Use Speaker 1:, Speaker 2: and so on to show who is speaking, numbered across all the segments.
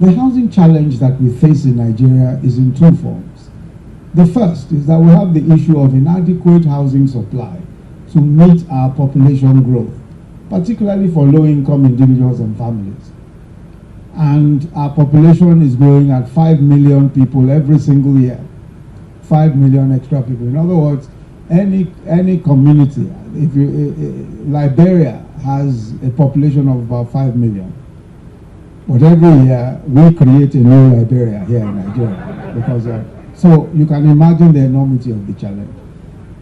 Speaker 1: The housing challenge that we face in Nigeria is in two forms. The first is that we have the issue of inadequate housing supply to meet our population growth, particularly for low-income individuals and families. And our population is growing at 5 million people every single year. 5 million extra people. In other words, any community, Liberia has a population of about 5 million. But every year, we create a new Liberia here in Nigeria. Because so you can imagine the enormity of the challenge.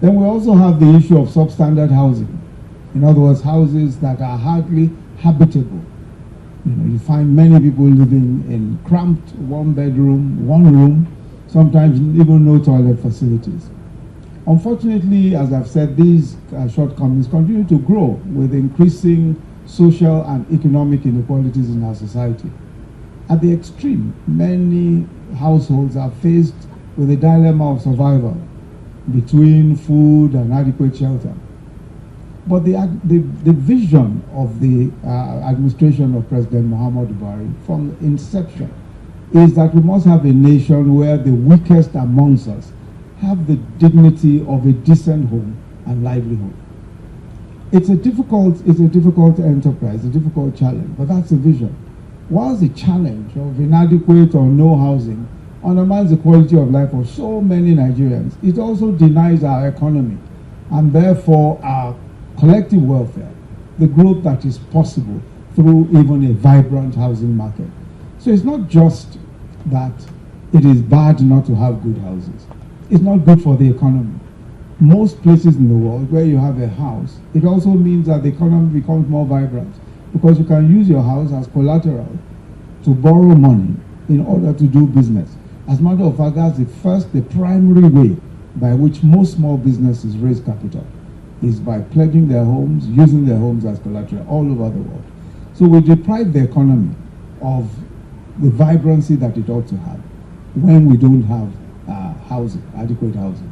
Speaker 1: Then we also have the issue of substandard housing. In other words, houses that are hardly habitable. You find many people living in cramped one-bedroom, one-room, sometimes even no toilet facilities. Unfortunately, as I've said, these shortcomings continue to grow with increasing social and economic inequalities in our society. At the extreme, many households are faced with a dilemma of survival between food and adequate shelter. But the vision of the administration of President Muhammadu Buhari from inception is that we must have a nation where the weakest amongst us have the dignity of a decent home and livelihood. It's a difficult enterprise, a difficult challenge, but that's the vision. Whilst the challenge of inadequate or no housing undermines the quality of life of so many Nigerians, it also denies our economy and therefore our collective welfare, the growth that is possible through even a vibrant housing market. So it's not just that it is bad not to have good houses. It's not good for the economy. Most places in the world where you have a house, it also means that the economy becomes more vibrant because you can use your house as collateral to borrow money in order to do business. As a matter of fact, that's the primary way by which most small businesses raise capital, is by pledging their homes, using their homes as collateral all over the world. So we deprive the economy of the vibrancy that it ought to have when we don't have housing, adequate housing.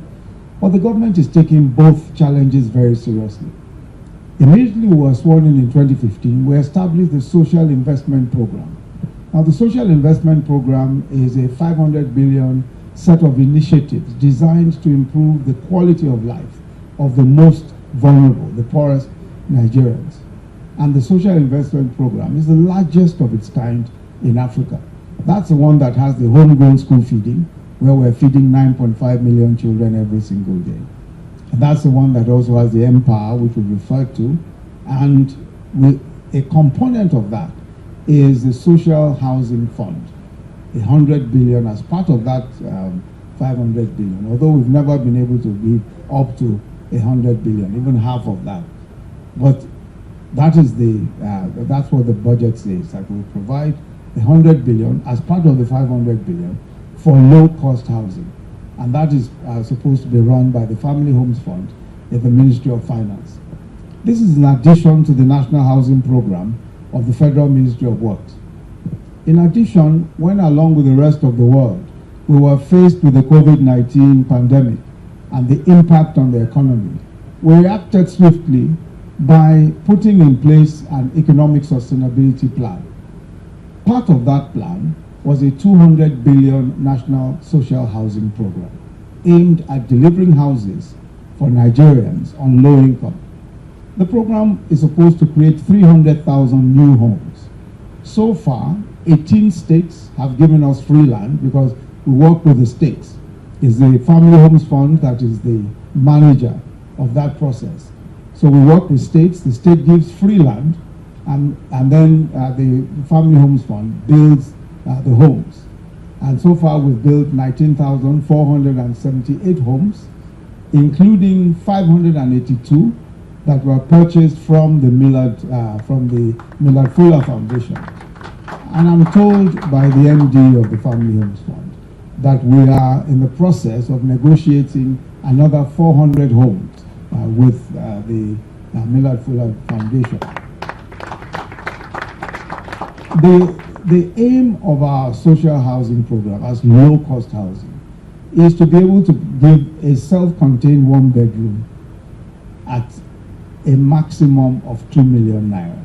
Speaker 1: But the government is taking both challenges very seriously. Immediately we were sworn in 2015, we established the Social Investment Program. Now the Social Investment Program is a 500 billion set of initiatives designed to improve the quality of life of the most vulnerable, the poorest Nigerians. And the Social Investment Program is the largest of its kind in Africa. That's the one that has the homegrown school feeding, where we're feeding 9.5 million children every single day. And that's the one that also has the Empower, which we referred to. And a component of that is the Social Housing Fund, 100 billion as part of that 500 billion, although we've never been able to be up to 100 billion, even half of that. But that is that's what the budget says, that we provide 100 billion as part of the 500 billion for low-cost housing. And that is supposed to be run by the Family Homes Fund in the Ministry of Finance. This is in addition to the National Housing Program of the Federal Ministry of Works. In addition, when along with the rest of the world, we were faced with the COVID-19 pandemic and the impact on the economy, we reacted swiftly by putting in place an economic sustainability plan. Part of that plan was a 200 billion national social housing program aimed at delivering houses for Nigerians on low income. The program is supposed to create 300,000 new homes. So far, 18 states have given us free land because we work with the states. It's the Family Homes Fund that is the manager of that process. So we work with states, the state gives free land, and then the Family Homes Fund builds the homes. And so far we've built 19,478 homes, including 582 that were purchased from the Millard Fuller Foundation. And I'm told by the MD of the Family Homes Fund that we are in the process of negotiating another 400 homes with the Millard Fuller Foundation. The aim of our social housing program as low-cost housing is to be able to give a self-contained one-bedroom at a maximum of 2 million naira.